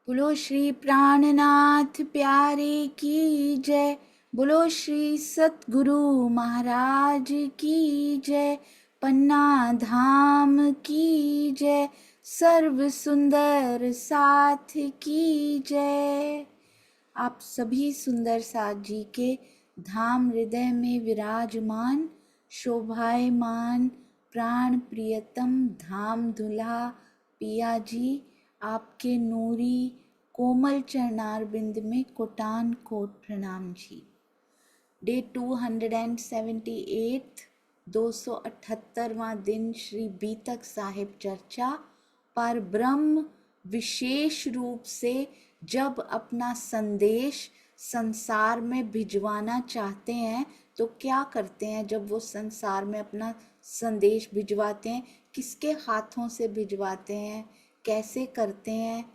बोलो श्री प्राणनाथ प्यारे की जय। बोलो श्री सतगुरु महाराज की जय। पन्ना धाम की जय। सर्व सुंदर साथ की जय। आप सभी सुंदर साथ जी के धाम हृदय में विराजमान शोभायमान प्राण प्रियतम धाम दुल्हा पिया जी, आपके नूरी कोमल चरणारविंद में कोटान कोट प्रणाम जी। डे 278, 278वां दिन श्री बीतक साहिब चर्चा पर ब्रह्म विशेष रूप से जब अपना संदेश संसार में भिजवाना चाहते हैं तो क्या करते हैं। जब वो संसार में अपना संदेश भिजवाते हैं, किसके हाथों से भिजवाते हैं, कैसे करते हैं,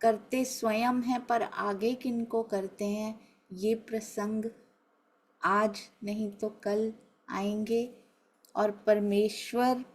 करते स्वयं हैं पर आगे किनको करते हैं, ये प्रसंग आज नहीं तो कल आएंगे। और परमेश्वर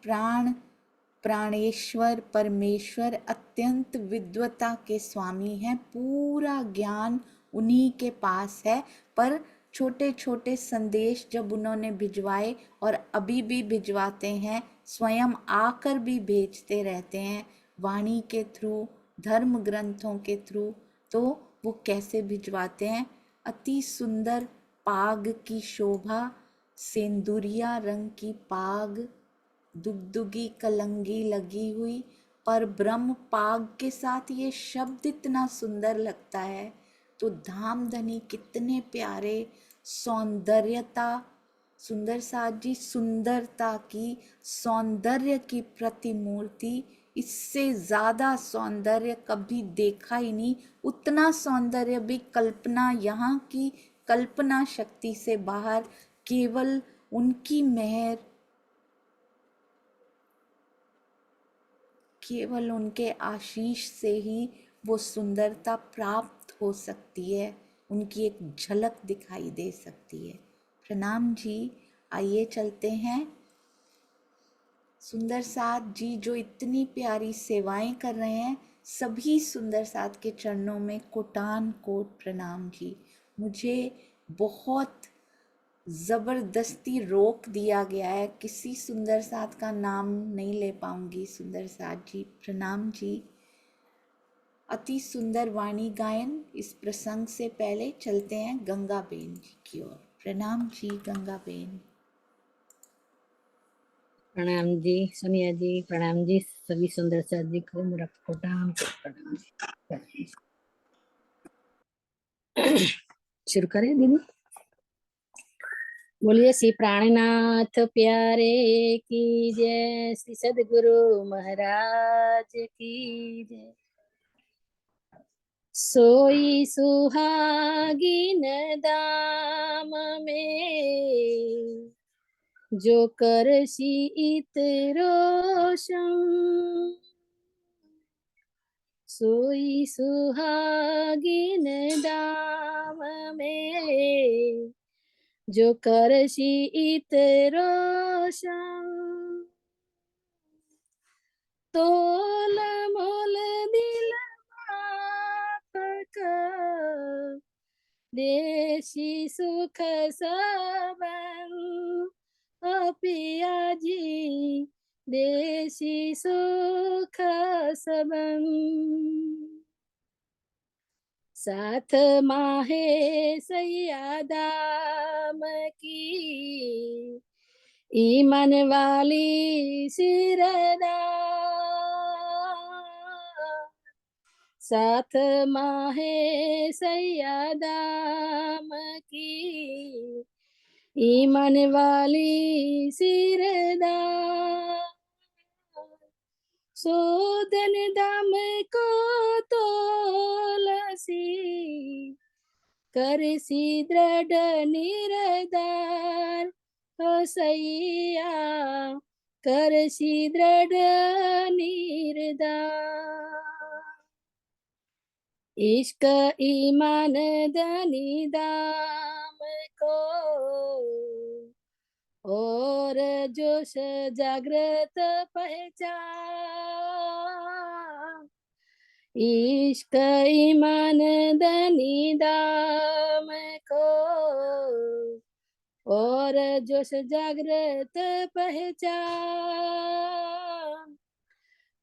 प्राणेश्वर परमेश्वर अत्यंत विद्वता के स्वामी हैं। पूरा ज्ञान उन्हीं के पास है। पर छोटे छोटे संदेश जब उन्होंने भिजवाए और अभी भी भिजवाते हैं, स्वयं आकर भी भेजते रहते हैं वाणी के थ्रू, धर्म ग्रंथों के थ्रू। तो वो कैसे भिजवाते हैं। अति सुंदर पाग की शोभा, सेंदुरिया रंग की पाग, दुगदुगी कलंगी लगी हुई। पर ब्रह्म पाग के साथ ये शब्द इतना सुंदर लगता है। तो धामधनी कितने प्यारे, सौंदर्यता, सुंदर साथ जी सुंदरता की, सौंदर्य की प्रतिमूर्ति। इससे ज्यादा सौंदर्य कभी देखा ही नहीं। उतना सौंदर्य भी कल्पना, यहाँ की कल्पना शक्ति से बाहर। केवल उनकी मेहर, केवल उनके आशीष से ही वो सुंदरता प्राप्त हो सकती है, उनकी एक झलक दिखाई दे सकती है। प्रणाम जी। आइए चलते हैं। सुंदर साथ जी जो इतनी प्यारी सेवाएं कर रहे हैं, सभी सुंदर साथ के चरणों में कोटान कोट प्रणाम जी। मुझे बहुत जबरदस्ती रोक दिया गया है, किसी सुंदर साथ का नाम नहीं ले पाऊंगी। सुंदर साथ जी प्रणाम जी। अति सुंदर वाणी गायन। इस प्रसंग से पहले चलते हैं गंगा बेन जी की ओर। प्रणाम जी गंगा बेन। प्रणाम जी सोनिया जी, प्रणाम जी सभी सुंदर साथ जी को मेरा प्रणाम जी। शुरू करें दीदी। बोलिए श्री प्राणनाथ प्यारे की जय, श्री सदगुरु महाराज की जय। सोई सुहागिन दाम में जो कर शीत रोशन, सोई सुहागिन दाम में जो कर शीत रोशन, तोल मोल दिल देशी सुख सबन, ओ पिया जी देशी सुख सबन। साथ माहे सैया दाम की, ईमान वाली सिरदा, साथ माहे सैया दाम की, ईमान वाली सिरदा, सोदन दाम को तोलसी, करसी दृढ़ निरदार, हो सैया करसी दृढ़ निर्दार। इश्क ईमान धनी दाम को, और जोश जागृत पहचान, इश्क ईमान दनी दाम को और जोश जागृत पहचान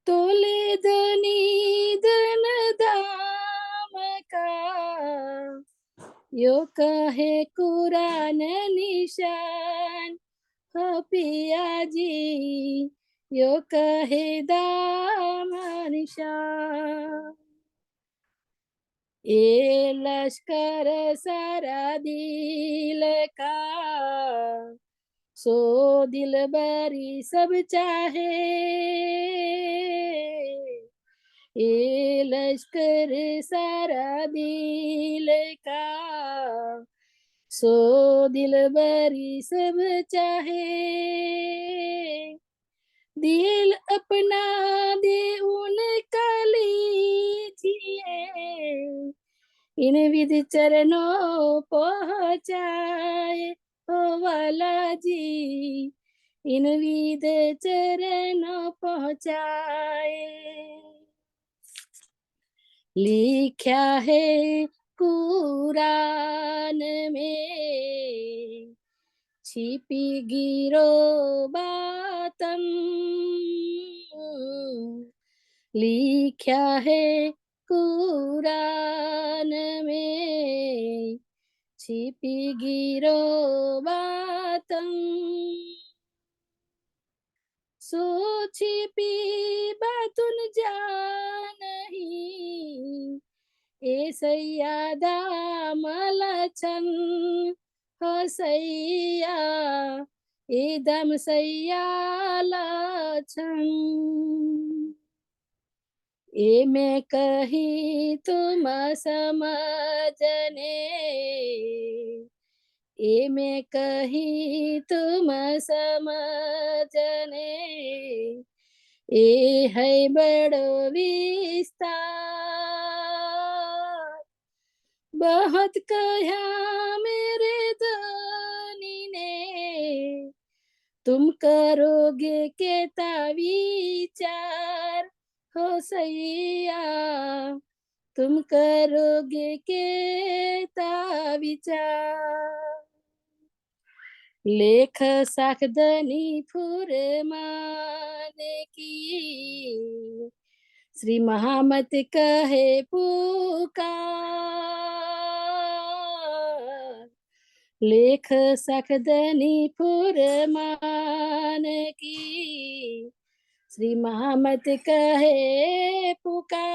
तोले धनी धन दाम का यो कहे कुरान निशान हो पिया जी यो कहे दाम निशान ए लश्कर सारा दिल का सो दिल बरी सब चाहे ए लश्कर सारा दिल का सो दिल बरी सब चाहे दिल अपना दे उनका लीजिए इन विध चरणों पहुँचाए ओ वाला जी इन विध चरणों पहुँचाए लिखा है कुरान में छिपी गिरो बातम लिखा है कुरान में छिपी गिरो बातम सो छिपी बातुन जानही ए सैयादा मलचन हो सैया एकदम सैया लछन ए मैं कही तुम समझने ए मैं कही तुम समझने ए है बड़ो विस्तार बहुत कहा मेरे धनी ने तुम करोगे केता विचार हो सैया तुम करोगे केता विचार लेख साखदनी फुरमान की श्री महामत कहे पुकार लेख सखदनी फुरमान की श्री महामत कहे पुकार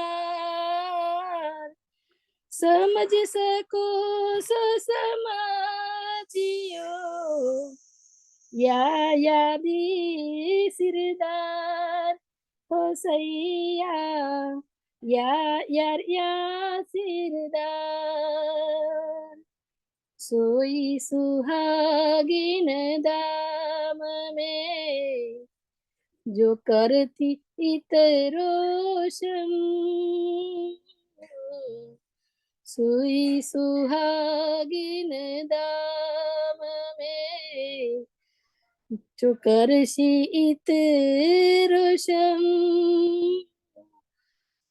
समझ सको सो समझियो यादी सिरदार हो सैया या सिरदार सोई सुहागिन दाम में जो करती इतरोशम सोई सुहागिन दाम में जो करसी इतरोशम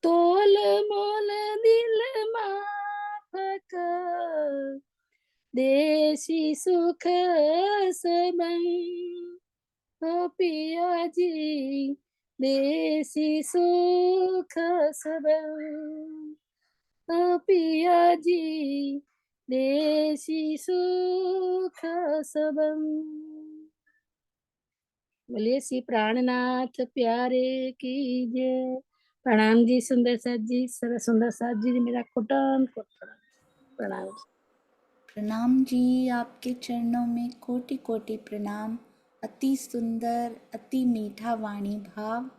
तोल मोल दिल माफक देसी सुख सबन हो पिया जी देसी सुख सबन हो पिया जी देसी सुख सबन बोलिए श्री प्राणनाथ प्यारे की जय प्रणाम जी सुंदर साथ जी सुंदर साथ जी मेरा कोटन प्रणाम प्रणाम जी आपके चरणों में कोटि कोटि प्रणाम अति सुंदर अति मीठा वाणी भाव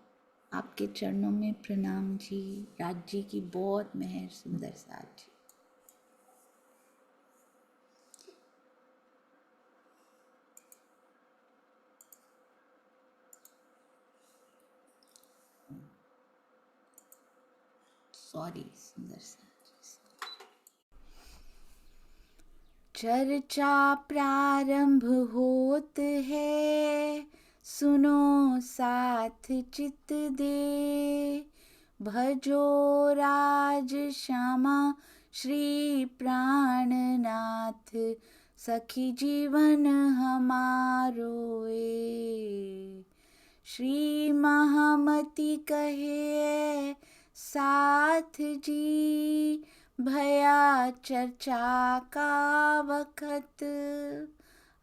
आपके चरणों में प्रणाम जी राज जी की बहुत मेहर सुंदर साथ जी सॉरी सुंदर साथ चर्चा प्रारंभ होत है सुनो साथ चित दे भजो राज श्यामा श्री प्राणनाथ, सखी जीवन हमारो ए। श्री महामती कहे साथ जी, भया चर्चा का वखत,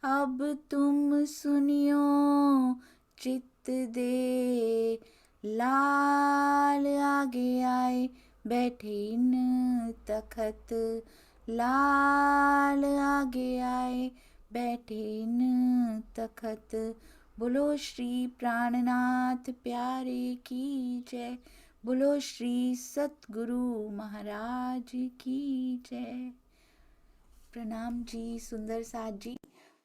अब तुम सुनियो चित्त दे। लाल आगे आए बैठे इन तखत, लाल आगे आए बैठे इन तखत। बोलो श्री प्राणनाथ प्यारे की जय, बोलो श्री सतगुरु महाराज की जय। प्रणाम जी सुंदर साथ जी।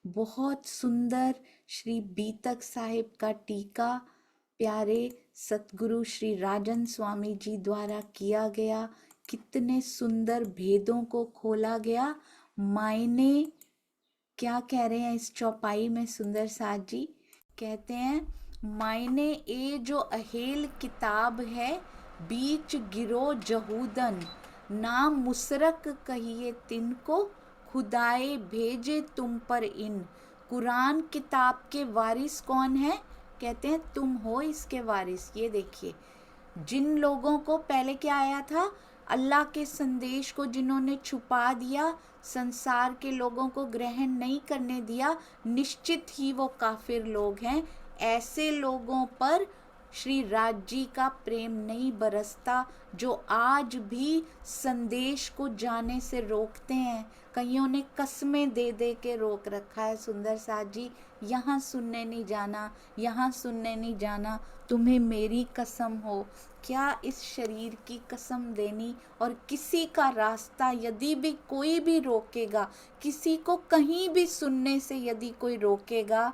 बहुत सुंदर श्री बीतक साहिब का टीका प्यारे सतगुरु श्री राजन स्वामी जी द्वारा किया गया। कितने सुंदर भेदों को खोला गया। मायने क्या कह रहे हैं इस चौपाई में सुंदर साथ जी? कहते हैं मायने ए जो अहेल किताब है, बीच गिरो जहूदन, नाम मुसरक कहिए तिनको, खुदाए भेजे तुम पर इन। कुरान किताब के वारिस कौन है? कहते हैं तुम हो इसके वारिस। ये देखिए, जिन लोगों को पहले क्या आया था, अल्लाह के संदेश को जिन्होंने छुपा दिया, संसार के लोगों को ग्रहण नहीं करने दिया, निश्चित ही वो काफिर लोग हैं। ऐसे लोगों पर श्री राज जी का प्रेम नहीं बरसता, जो आज भी संदेश को जाने से रोकते हैं। कईयों ने कस्में दे दे के रोक रखा है सुंदर साथ जी, यहाँ सुनने नहीं जाना, यहाँ सुनने नहीं जाना, तुम्हें मेरी कसम हो। क्या इस शरीर की कसम देनी? और किसी का रास्ता यदि भी कोई भी रोकेगा, किसी को कहीं भी सुनने से यदि कोई रोकेगा,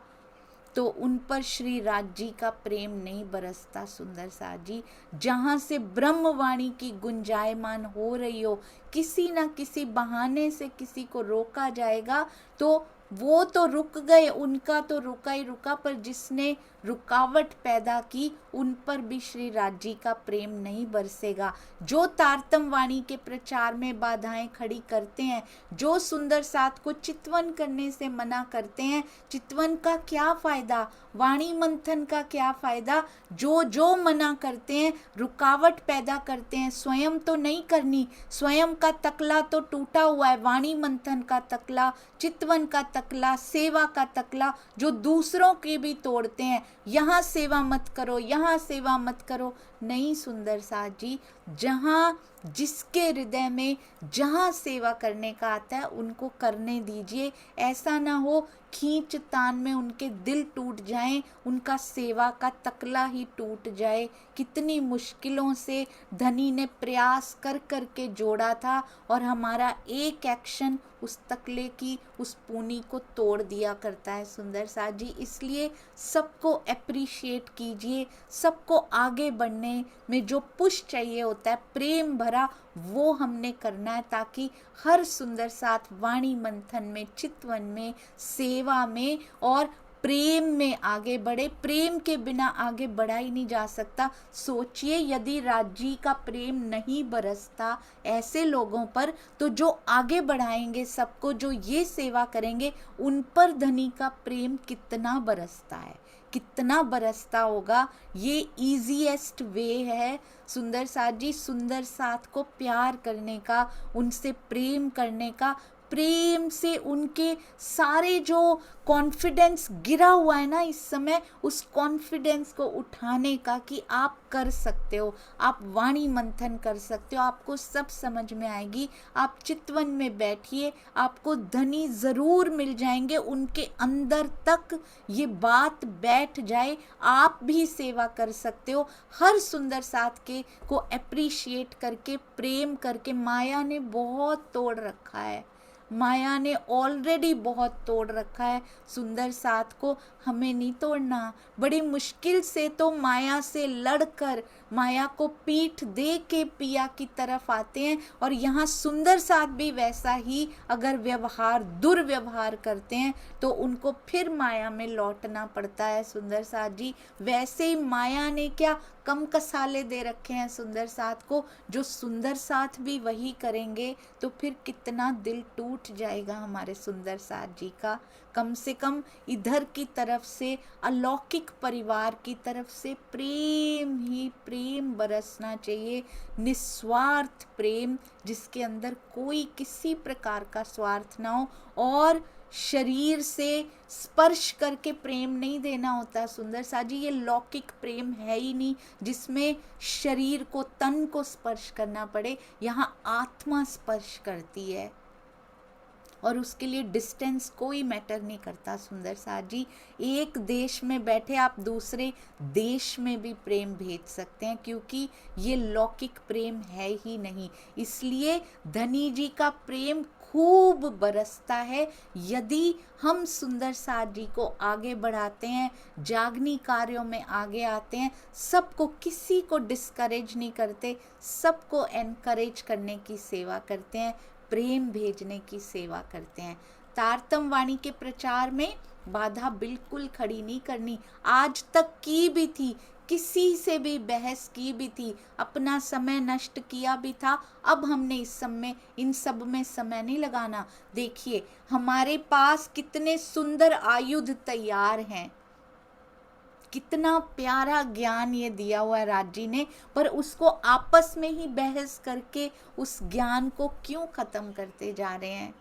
तो उन पर श्री राज जी का प्रेम नहीं बरसता सुंदर साथ जी। जहाँ से ब्रह्मवाणी की गुंजायमान हो रही हो, किसी ना किसी बहाने से किसी को रोका जाएगा, तो वो तो रुक गए, उनका तो रुका ही रुका, पर जिसने रुकावट पैदा की उन पर भी श्री राज जी का प्रेम नहीं बरसेगा। जो तारतम वाणी के प्रचार में बाधाएं खड़ी करते हैं, जो सुंदर साथ को चितवन करने से मना करते हैं, चितवन का क्या फायदा, वाणी मंथन का क्या फायदा? जो मना करते हैं, रुकावट पैदा करते हैं, स्वयं तो नहीं करनी। स्वयं का तकला तो टूटा हुआ है, वाणी मंथन का तकला, चितवन का तकला, सेवा का तकला, जो दूसरों के भी तोड़ते हैं। यहाँ सेवा मत करो, यहाँ सेवा मत करो। नहीं सुंदर साथ जी, जहाँ जिसके हृदय में जहाँ सेवा करने का आता है उनको करने दीजिए। ऐसा ना हो खींच तान में उनके दिल टूट जाएं, उनका सेवा का तकला ही टूट जाए। कितनी मुश्किलों से धनी ने प्रयास कर कर के जोड़ा था, और हमारा एक एक्शन उस तकले की, उस पूनी को तोड़ दिया करता है सुंदर साथ जी। इसलिए सबको अप्रिशिएट कीजिए, सबको आगे बढ़ने में जो पुश चाहिए होता है प्रेम भरा, वो हमने करना है, ताकि हर सुंदर साथ वाणी मंथन में, चितवन में, सेवा में और प्रेम में आगे बढ़े। प्रेम के बिना आगे बढ़ा ही नहीं जा सकता। सोचिए, यदि राज जी का प्रेम नहीं बरसता ऐसे लोगों पर, तो जो आगे बढ़ाएंगे सबको, जो ये सेवा करेंगे, उन पर धनी का प्रेम कितना बरसता है, कितना बरसता होगा। ये ईजीएस्ट वे है सुंदर साथ जी, सुंदर साथ को प्यार करने का, उनसे प्रेम करने का, प्रेम से उनके सारे जो कॉन्फिडेंस गिरा हुआ है ना इस समय, उस कॉन्फिडेंस को उठाने का, कि आप कर सकते हो, आप वाणी मंथन कर सकते हो, आपको सब समझ में आएगी। आप चितवन में बैठिए, आपको धनी ज़रूर मिल जाएंगे। उनके अंदर तक ये बात बैठ जाए, आप भी सेवा कर सकते हो। हर सुंदर साथ के को अप्रिशिएट करके, प्रेम करके, माया ने बहुत तोड़ रखा है, माया ने ऑलरेडी बहुत तोड़ रखा है सुंदर साथ को। हमें नहीं तोड़ना। बड़ी मुश्किल से तो माया से लड़कर, माया को पीठ दे के पिया की तरफ आते हैं, और यहाँ सुंदर साथ भी वैसा ही अगर व्यवहार, दुर्व्यवहार करते हैं, तो उनको फिर माया में लौटना पड़ता है सुंदर साथ जी। वैसे ही माया ने क्या कम कसाले दे रखे हैं सुंदर साथ को, जो सुंदर साथ भी वही करेंगे तो फिर कितना दिल टूट जाएगा हमारे सुंदर साथ जी का। कम से कम इधर की तरफ से, अलौकिक परिवार की तरफ से प्रेम ही प्रेम बरसना चाहिए, निस्वार्थ प्रेम, जिसके अंदर कोई किसी प्रकार का स्वार्थ ना हो। और शरीर से स्पर्श करके प्रेम नहीं देना होता सुंदर सा जी, ये लौकिक प्रेम है ही नहीं जिसमें शरीर को, तन को स्पर्श करना पड़े। यहाँ आत्मा स्पर्श करती है और उसके लिए डिस्टेंस कोई मैटर नहीं करता सुंदर साथ जी। एक देश में बैठे आप दूसरे देश में भी प्रेम भेज सकते हैं, क्योंकि ये लौकिक प्रेम है ही नहीं। इसलिए धनी जी का प्रेम खूब बरसता है यदि हम सुंदर साथ जी को आगे बढ़ाते हैं, जागनी कार्यों में आगे आते हैं, सबको, किसी को डिस्करेज नहीं करते, सबको एनकरेज करने की सेवा करते हैं, प्रेम भेजने की सेवा करते हैं। तारतम वाणी के प्रचार में बाधा बिल्कुल खड़ी नहीं करनी, आज तक की भी थी, किसी से भी बहस की भी थी, अपना समय नष्ट किया भी था। अब हमने इन सब में समय नहीं लगाना। देखिए हमारे पास कितने सुंदर आयुध तैयार हैं, कितना प्यारा ज्ञान ये दिया हुआ है राज जी ने, पर उसको आपस में ही बहस करके उस ज्ञान को क्यों खत्म करते जा रहे हैं।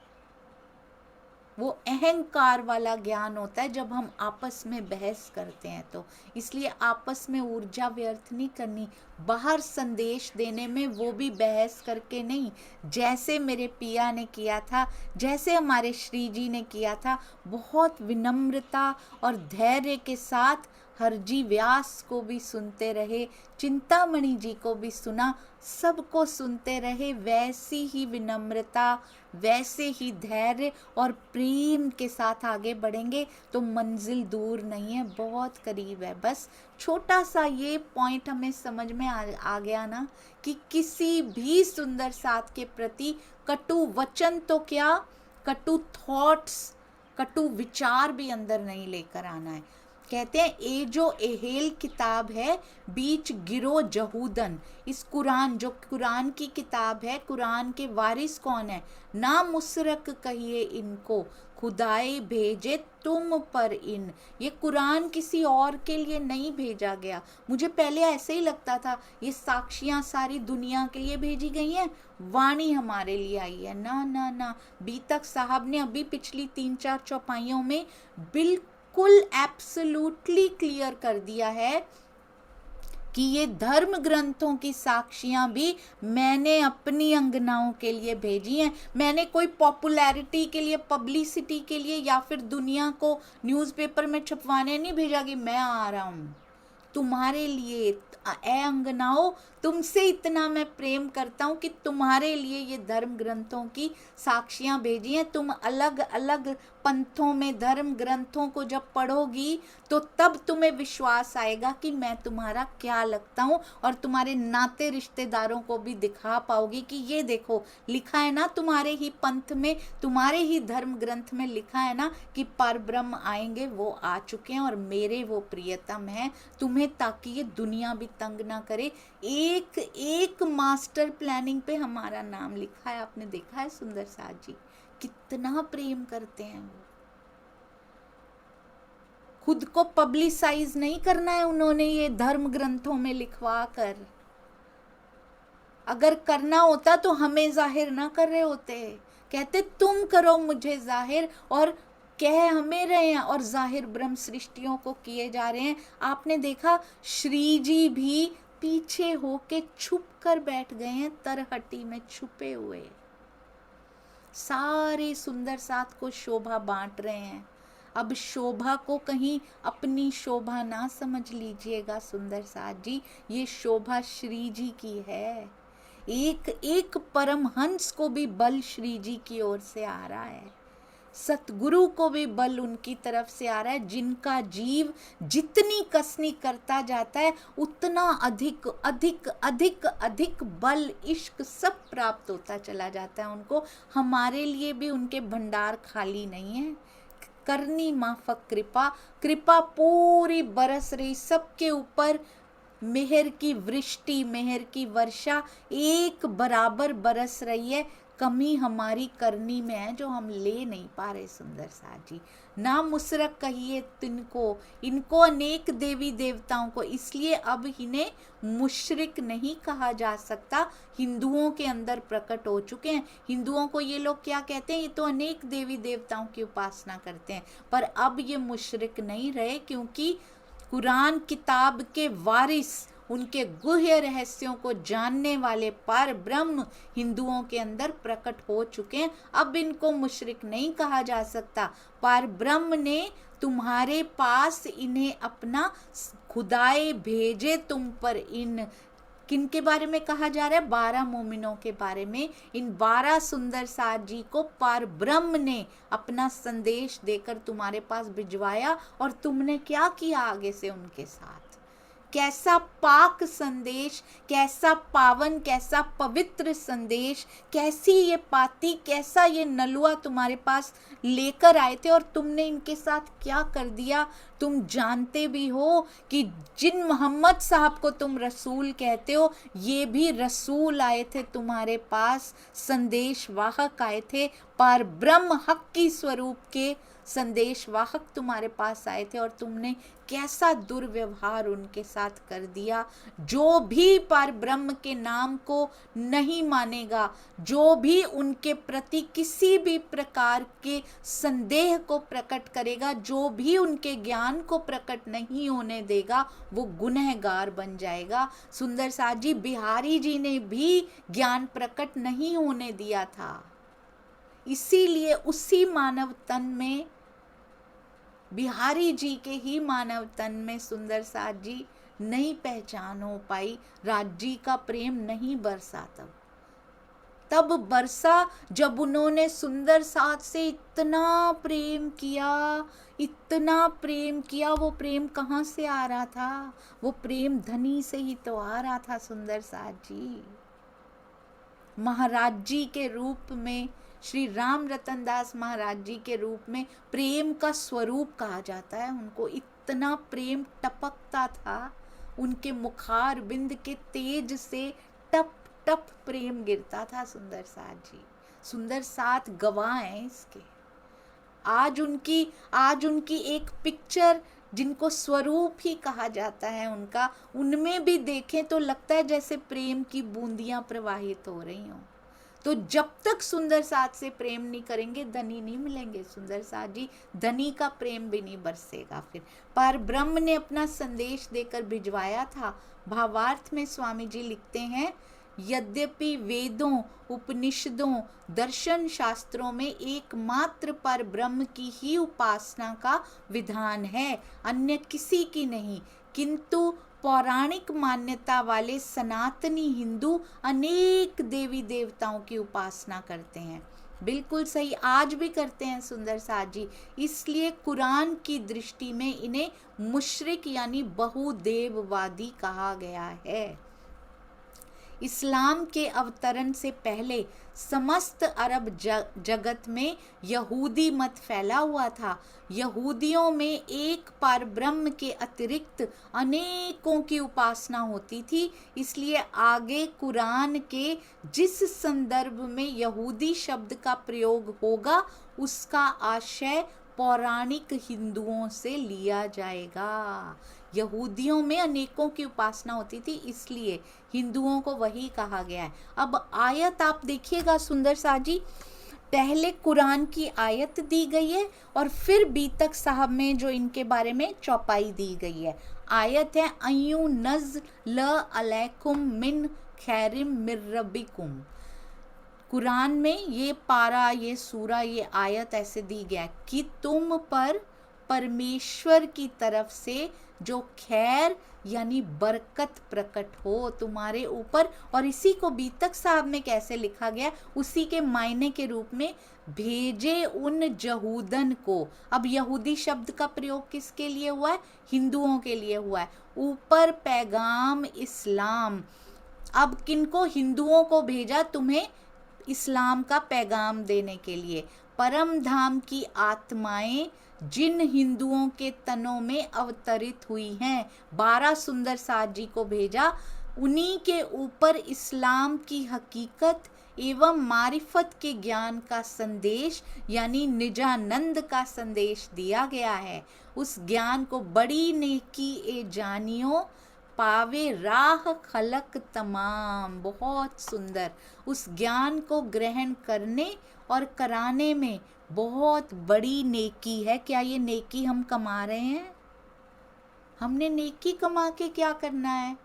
वो अहंकार वाला ज्ञान होता है जब हम आपस में बहस करते हैं, तो इसलिए आपस में ऊर्जा व्यर्थ नहीं करनी। बाहर संदेश देने में वो भी बहस करके नहीं, जैसे मेरे पिया ने किया था, जैसे हमारे श्री जी ने किया था, बहुत विनम्रता और धैर्य के साथ हरजी व्यास को भी सुनते रहे, चिंतामणि जी को भी सुना, सबको सुनते रहे। वैसी ही विनम्रता, वैसे ही धैर्य और प्रेम के साथ आगे बढ़ेंगे तो मंजिल दूर नहीं है, बहुत करीब है। बस छोटा सा ये पॉइंट हमें समझ में आ गया ना कि किसी भी सुंदर साथ के प्रति कटु वचन तो क्या, कटु थॉट्स, कटु विचार भी अंदर नहीं लेकर आना है। कहते हैं ये जो एहेल किताब है बीच गिरो जहूदन, इस कुरान, जो कुरान की किताब है, कुरान के वारिस कौन है, ना मुसरक कहिए इनको, खुदाए भेजे तुम पर इन। ये कुरान किसी और के लिए नहीं भेजा गया। मुझे पहले ऐसे ही लगता था ये साक्षियां सारी दुनिया के लिए भेजी गई हैं, वाणी हमारे लिए आई है। ना ना ना, बीतक साहब ने अभी पिछली 3-4 चौपाइयों में बिल्कुल एब्सोल्युटली क्लियर कर दिया है कि ये धर्म ग्रंथों की साक्षियां भी मैंने अपनी अंगनाओं के लिए भेजी हैं। मैंने कोई पॉपुलैरिटी के लिए, पब्लिसिटी के लिए या फिर दुनिया को न्यूज़पेपर में छपवाने नहीं भेजा कि मैं आ रहा हूँ तुम्हारे लिए। ए अंगनाओं, तुमसे इतना मैं प्रेम करता हूँ कि तुम्हारे लिए ये धर्म ग्रंथों की साक्षियां भेजी हैं। तुम अलग अलग पंथों में धर्म ग्रंथों को जब पढ़ोगी तो तब तुम्हें विश्वास आएगा कि मैं तुम्हारा क्या लगता हूँ, और तुम्हारे नाते रिश्तेदारों को भी दिखा पाओगी कि ये देखो लिखा है ना तुम्हारे ही पंथ में, तुम्हारे ही धर्म ग्रंथ में लिखा है ना कि परब्रह्म आएंगे, वो आ चुके हैं और मेरे वो प्रियतम हैं तुम्हें, ताकि ये दुनिया भी तंग ना करे। एक एक मास्टर प्लानिंग पे हमारा नाम लिखा है। आपने देखा है सुंदर साथ जी कितना प्रेम करते हैं वो। खुद को पब्लिसाइज नहीं करना है उन्होंने ये धर्म ग्रंथों में लिखवा कर, अगर करना होता तो हमें जाहिर ना कर रहे होते। कहते तुम करो मुझे जाहिर, और कह हमें रहे हैं और जाहिर ब्रह्म सृष्टियों को किए जा रहे हैं। आपने देखा श्री जी भी पीछे होके छुप कर बैठ गए हैं, तरहटी में छुपे हुए, सारे सुंदर साथ को शोभा बांट रहे हैं। अब शोभा को कहीं अपनी शोभा ना समझ लीजिएगा सुंदर साथ जी, ये शोभा श्री जी की है। एक एक परमहंस को भी बल श्री जी की ओर से आ रहा है, सतगुरु को भी बल उनकी तरफ से आ रहा है। जिनका जीव जितनी कसनी करता जाता है उतना अधिक अधिक अधिक अधिक बल, इश्क सब प्राप्त होता चला जाता है उनको। हमारे लिए भी उनके भंडार खाली नहीं है। करनी माफक कृपा, कृपा पूरी बरस रही सबके ऊपर, मेहर की वृष्टि, मेहर की वर्षा एक बराबर बरस रही है। कमी हमारी करनी में है जो हम ले नहीं पा रहे। सुंदर साथ जी, ना मुशरक कहिए तिनको, इनको अनेक देवी देवताओं को, इसलिए अब इन्हें मुशरिक नहीं कहा जा सकता। हिंदुओं के अंदर प्रकट हो चुके हैं। हिंदुओं को ये लोग क्या कहते हैं, ये तो अनेक देवी देवताओं की उपासना करते हैं, पर अब ये मुशरिक नहीं रहे, क्योंकि कुरान किताब के वारिस, उनके गुह्य रहस्यों को जानने वाले पार ब्रह्म हिंदुओं के अंदर प्रकट हो चुके हैं। अब इनको मुशरिक नहीं कहा जा सकता। पार ब्रह्म ने तुम्हारे पास इन्हें अपना खुदाए भेजे तुम पर। इन किन के बारे में कहा जा रहा है? 12 मोमिनों के बारे में। इन 12 सुंदर साथ जी को पार ब्रह्म ने अपना संदेश देकर तुम्हारे पास भिजवाया, और तुमने क्या किया आगे से उनके साथ? कैसा पाक संदेश, कैसा पावन, कैसा पवित्र संदेश, कैसी ये पाती, कैसा ये नलुआ तुम्हारे पास लेकर आए थे, और तुमने इनके साथ क्या कर दिया? तुम जानते भी हो कि जिन मोहम्मद साहब को तुम रसूल कहते हो, ये भी रसूल आए थे तुम्हारे पास, संदेश वाहक आए थे, पार ब्रह्म हक की स्वरूप के संदेश वाहक तुम्हारे पास आए थे, और तुमने कैसा दुर्व्यवहार उनके साथ कर दिया। जो भी पार ब्रह्म के नाम को नहीं मानेगा, जो भी उनके प्रति किसी भी प्रकार के संदेह को प्रकट करेगा, जो भी उनके ज्ञान को प्रकट नहीं होने देगा, वो गुनहगार बन जाएगा। सुंदर साथ जी, बिहारी जी ने भी ज्ञान प्रकट नहीं होने दिया था, इसीलिए उसी मानव तन में, बिहारी जी के ही मानव तन में सुंदर साथ जी नहीं पहचान हो पाई, राज जी का प्रेम नहीं बरसा। तब बरसा जब उन्होंने सुंदर साथ से इतना प्रेम किया, इतना प्रेम किया। वो प्रेम कहाँ से आ रहा था? वो प्रेम धनी से ही तो आ रहा था। सुंदर साथ जी महाराज जी के रूप में, श्री राम रतन दास महाराज जी के रूप में प्रेम का स्वरूप कहा जाता है उनको। इतना प्रेम टपकता था उनके मुखार बिंद के तेज से, टप टप प्रेम गिरता था। सुंदर साथ जी, सुंदर साथ गवाह हैं इसके। आज उनकी एक पिक्चर, जिनको स्वरूप ही कहा जाता है उनका, उनमें भी देखें तो लगता है जैसे प्रेम की बूंदियां प्रवाहित हो रही हों। तो जब तक सुंदर साथ से प्रेम नहीं करेंगे, धनी नहीं मिलेंगे। सुंदर साथ जी, धनी का प्रेम भी नहीं बरसेगा। फिर पर ब्रह्म ने अपना संदेश देकर भिजवाया था। भावार्थ में स्वामी जी लिखते हैं, यद्यपि वेदों, उपनिषदों, दर्शन शास्त्रों में एकमात्र पर ब्रह्म की ही उपासना का विधान है, अन्य किसी की नहीं, किंतु पौराणिक मान्यता वाले सनातनी हिंदू अनेक देवी देवताओं की उपासना करते हैं। बिल्कुल सही, आज भी करते हैं सुंदर साथ जी। इसलिए कुरान की दृष्टि में इन्हें मुशरिक यानी बहुदेववादी कहा गया है। इस्लाम के अवतरण से पहले समस्त अरब जगत में यहूदी मत फैला हुआ था। यहूदियों में एक पार ब्रह्म के अतिरिक्त अनेकों की उपासना होती थी। इसलिए आगे कुरान के जिस संदर्भ में यहूदी शब्द का प्रयोग होगा, उसका आशय पौराणिक हिंदुओं से लिया जाएगा। यहूदियों में अनेकों की उपासना होती थी, इसलिए हिंदुओं को वही कहा गया है। अब आयत आप देखिएगा सुंदर साथ जी, पहले कुरान की आयत दी गई है और फिर बीतक साहब में जो इनके बारे में चौपाई दी गई है। आयत है, अय्यु नज़्ल अलैकुम मिन खैरिम मिर रब्बिकुम। कुरान में ये पारा, ये सूरा, ये आयत ऐसे दी गया कि तुम पर परमेश्वर की तरफ से जो खैर यानी बरकत प्रकट हो तुम्हारे ऊपर। और इसी को बीतक साहब में कैसे लिखा गया, उसी के मायने के रूप में, भेजे उन यहूदन को। अब यहूदी शब्द का प्रयोग किसके लिए हुआ है? हिंदुओं के लिए हुआ है। ऊपर पैगाम इस्लाम। अब किनको? हिंदुओं को भेजा तुम्हें इस्लाम का पैगाम देने के लिए। परम धाम की आत्माएं जिन हिंदुओं के तनों में अवतरित हुई हैं, 12 सुंदर साथ जी को भेजा, उन्हीं के ऊपर इस्लाम की हकीकत एवं मारिफत के ज्ञान का संदेश यानी निजानंद का संदेश दिया गया है। उस ज्ञान को बड़ी नेकी ए जानियो, पावे राह खलक तमाम। बहुत सुंदर। उस ज्ञान को ग्रहण करने और कराने में बहुत बड़ी नेकी है। क्या ये नेकी हम कमा रहे हैं? हमने नेकी कमा के क्या करना है?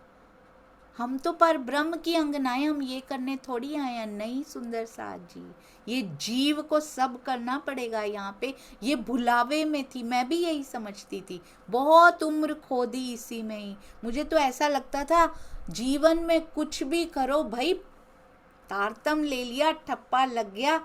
हम तो पर ब्रह्म की अंगनाएं, हम ये करने थोड़ी आए हैं। नहीं सुंदर साथ जी, ये जीव को सब करना पड़ेगा यहाँ पे। ये भुलावे में थी, मैं भी यही समझती थी, बहुत उम्र खो दी इसी में ही। मुझे तो ऐसा लगता था जीवन में कुछ भी करो भाई, तारतम ले लिया, ठप्पा लग गया,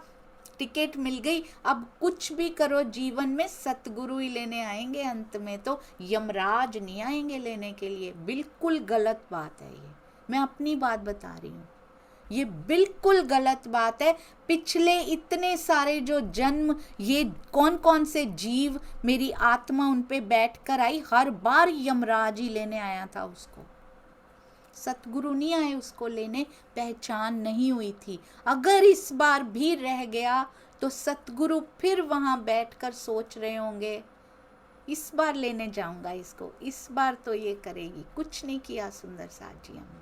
टिकट मिल गई, अब कुछ भी करो जीवन में सतगुरु ही लेने आएंगे, अंत में तो यमराज नहीं आएंगे लेने के लिए। बिल्कुल गलत बात है ये, मैं अपनी बात बता रही हूँ, ये बिल्कुल गलत बात है। पिछले इतने सारे जो जन्म, ये कौन कौन से जीव, मेरी आत्मा उन पे बैठ कर आई, हर बार यमराज ही लेने आया था उसको, सतगुरु नहीं आए उसको लेने, पहचान नहीं हुई थी। अगर इस बार भी रह गया तो सतगुरु फिर वहां बैठकर सोच रहे होंगे इस बार लेने जाऊंगा इसको, इस बार तो ये करेगी। कुछ नहीं किया सुंदर साथ जी हमने।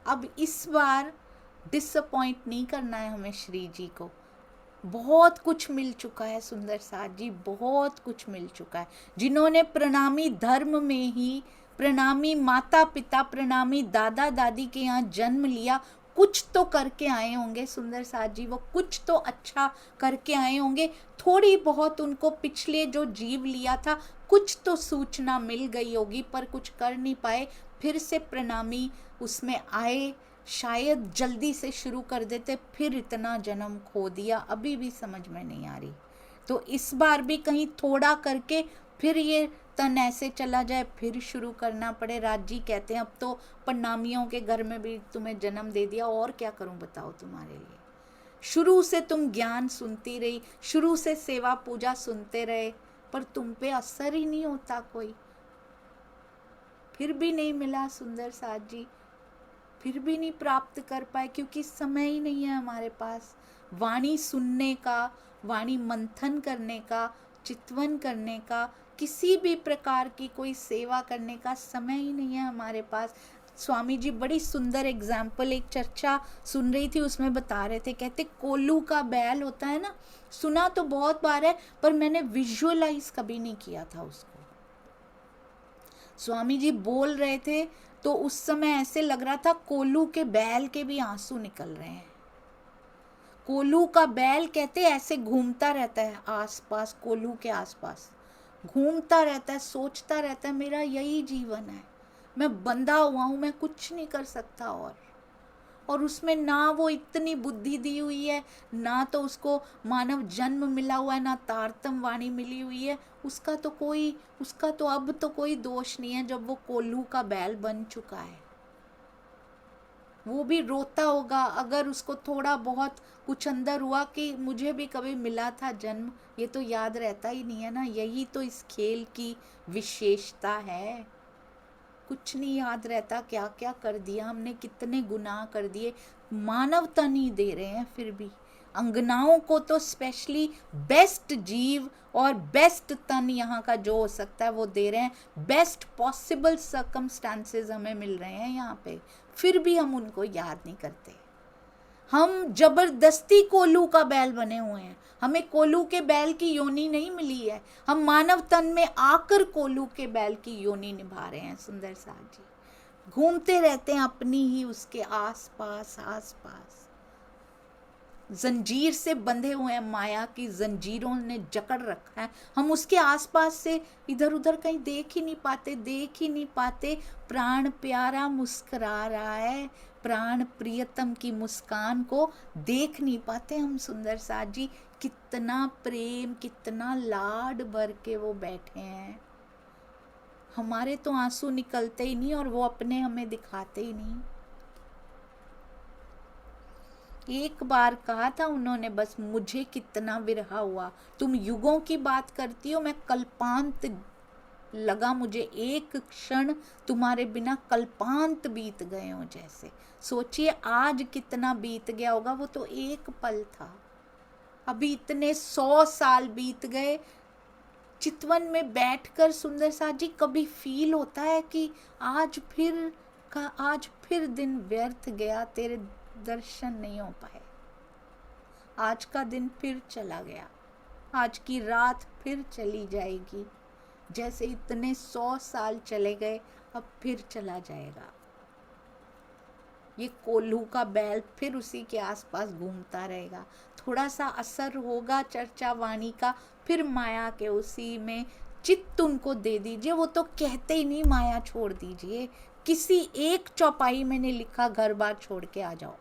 अब इस बार डिसअपॉइंट नहीं करना है हमें श्री जी को। बहुत कुछ मिल चुका है सुंदर साथ जी, बहुत कुछ मिल चुका है। जिन्होंने प्रणामी धर्म में ही, प्रणामी माता पिता, प्रणामी दादा दादी के यहाँ जन्म लिया, कुछ तो करके आए होंगे सुंदर साथ जी, वो कुछ तो अच्छा करके आए होंगे। थोड़ी बहुत उनको पिछले जो जीव लिया था कुछ तो सूचना मिल गई होगी, पर कुछ कर नहीं पाए। फिर से प्रणामी उसमें आए, शायद जल्दी से शुरू कर देते, फिर इतना जन्म खो दिया, अभी भी समझ में नहीं आ रही। तो इस बार भी कहीं थोड़ा करके फिर ये तन ऐसे चला जाए, फिर शुरू करना पड़े। राज जी कहते हैं अब तो प्रणामियों के घर में भी तुम्हें जन्म दे दिया, और क्या करूं बताओ तुम्हारे लिए। शुरू से तुम ज्ञान सुनती रही, शुरू से सेवा पूजा सुनते रहे, पर तुम पे असर ही नहीं होता कोई। फिर भी नहीं मिला सुंदर साथ जी, फिर भी नहीं प्राप्त कर पाए, क्योंकि समय ही नहीं है हमारे पास वाणी सुनने का, वाणी मंथन करने का, चितवन करने का, किसी भी प्रकार की कोई सेवा करने का समय ही नहीं है हमारे पास। स्वामी जी बड़ी सुंदर एग्जाम्पल, एक चर्चा सुन रही थी, उसमें बता रहे थे, कहते कोल्लू का बैल होता है ना, सुना तो बहुत बार है पर मैंने विजुअलाइज कभी नहीं किया था उसको। स्वामी जी बोल रहे थे तो उस समय ऐसे लग रहा था कोल्लू के बैल के भी आंसू निकल रहे हैं। कोल्लू का बैल कहते ऐसे घूमता रहता है आसपास, कोल्लू के आसपास घूमता रहता है, सोचता रहता है मेरा यही जीवन है, मैं बंधा हुआ हूँ, मैं कुछ नहीं कर सकता। और उसमें ना वो इतनी बुद्धि दी हुई है, ना तो उसको मानव जन्म मिला हुआ है, ना तारतम वाणी मिली हुई है, उसका तो अब तो कोई दोष नहीं है जब वो कोल्लू का बैल बन चुका है। वो भी रोता होगा अगर उसको थोड़ा बहुत कुछ अंदर हुआ कि मुझे भी कभी मिला था जन्म, ये तो याद रहता ही नहीं है ना। यही तो इस खेल की विशेषता है, कुछ नहीं याद रहता, क्या क्या कर दिया हमने, कितने गुनाह कर दिए, मानवता नहीं दे रहे हैं। फिर भी अंगनाओं को तो स्पेशली बेस्ट जीव और बेस्ट तन यहाँ का जो हो सकता है वो दे रहे हैं, बेस्ट पॉसिबल सर्कमस्टांसेस हमें मिल रहे हैं यहाँ पे, फिर भी हम उनको याद नहीं करते। हम जबरदस्ती कोल्लू का बैल बने हुए हैं, हमें कोल्लू के बैल की योनि नहीं मिली है, हम मानव तन में आकर कोल्लू के बैल की योनि निभा रहे हैं। सुंदर साथ जी घूमते रहते हैं अपनी ही उसके आसपास आसपास, जंजीर से बंधे हुए हैं, माया की जंजीरों ने जकड़ रखा है, हम उसके आसपास से इधर उधर कहीं देख ही नहीं पाते। प्राण प्यारा मुस्कुरा रहा है, प्राण प्रियतम की मुस्कान को देख नहीं पाते हम। सुंदर साथ जी कितना प्रेम, कितना लाड भर के वो बैठे हैं, हमारे तो आंसू निकलते ही नहीं और वो अपने हमें दिखाते ही नहीं। एक बार कहा था उन्होंने, बस मुझे कितना विरहा हुआ। तुम युगों की बात करती हो, मैं कल्पांत लगा मुझे, एक क्षण तुम्हारे बिना कल्पांत बीत गए हो जैसे। सोचिए आज कितना बीत गया होगा, वो तो एक पल था। अभी इतने 100 साल बीत गए। चितवन में बैठकर सुंदर साथ जी कभी फील होता है कि आज फिर दिन व्यर्थ गया, तेरे दर्शन नहीं हो पाए, आज का दिन फिर चला गया, आज की रात फिर चली जाएगी, जैसे इतने 100 साल चले गए अब फिर चला जाएगा। ये कोल्हू का बैल फिर उसी के आसपास घूमता रहेगा, थोड़ा सा असर होगा चर्चा वाणी का, फिर माया के उसी में चित्त उनको दे दीजिए। वो तो कहते ही नहीं माया छोड़ दीजिए, किसी एक चौपाई में नहीं लिखा घर बार छोड़ के आ जाओ।